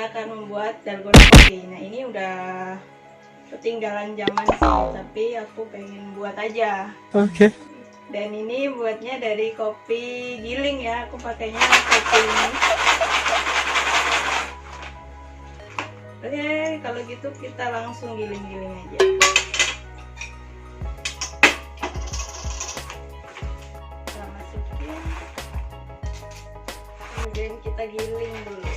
kita akan membuat dalgona kopi. Nah ini udah ketinggalan zaman sih, tapi aku pengen buat aja. Oke. Dan ini buatnya dari kopi giling ya, aku pakainya kopi ini. Oke, kalau gitu kita langsung giling-giling aja. Kita masukin, kemudian kita giling dulu.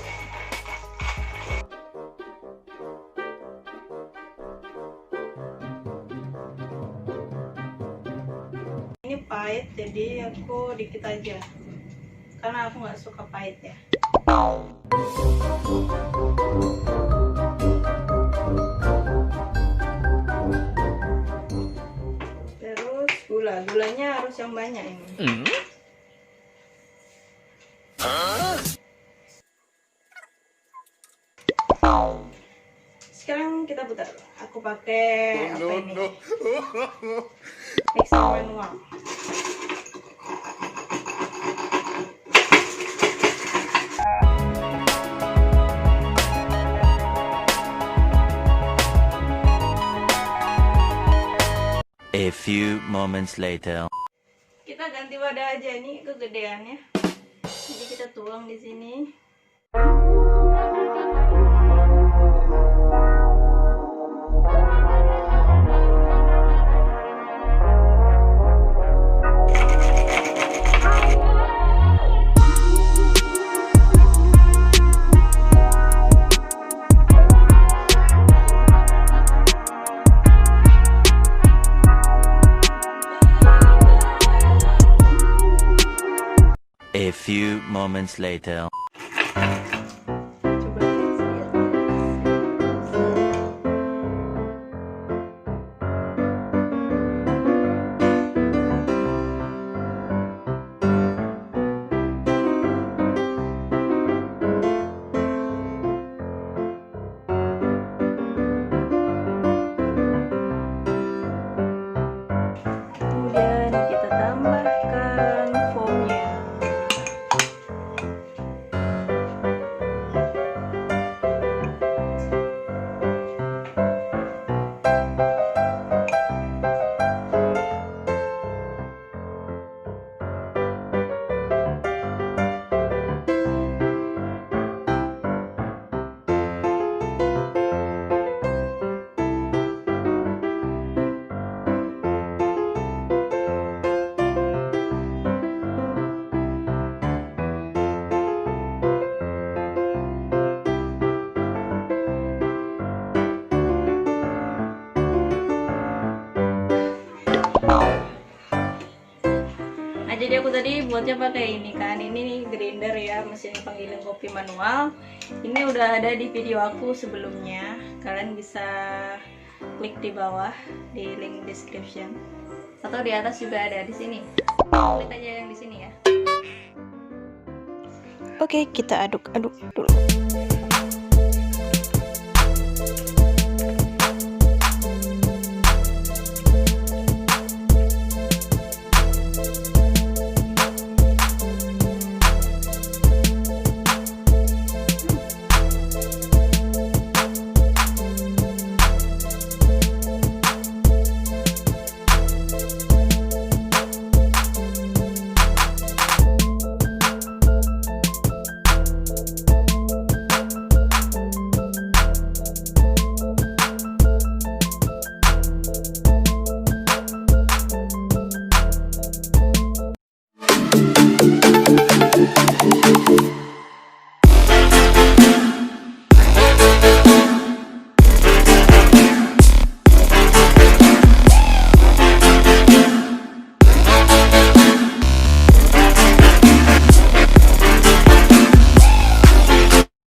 Ini pahit, jadi aku dikit aja karena aku nggak suka pahit ya. Terus gulanya harus yang banyak ini. Sekarang kita putar. Aku pakai apa ini? Mixer manual. A few moments later. Kita ganti wadah aja, nih kegedeannya. Jadi kita tuang di sini. A few moments later. Coba lihat. Kemudian kita tambahkan foamnya. Nah jadi aku tadi buatnya pakai ini kan, ini grinder ya, mesin penggiling kopi manual. Ini udah ada di video aku sebelumnya, kalian bisa klik di bawah di link description atau di atas juga ada di sini. Klik aja yang di sini ya. Oke, kita aduk-aduk dulu.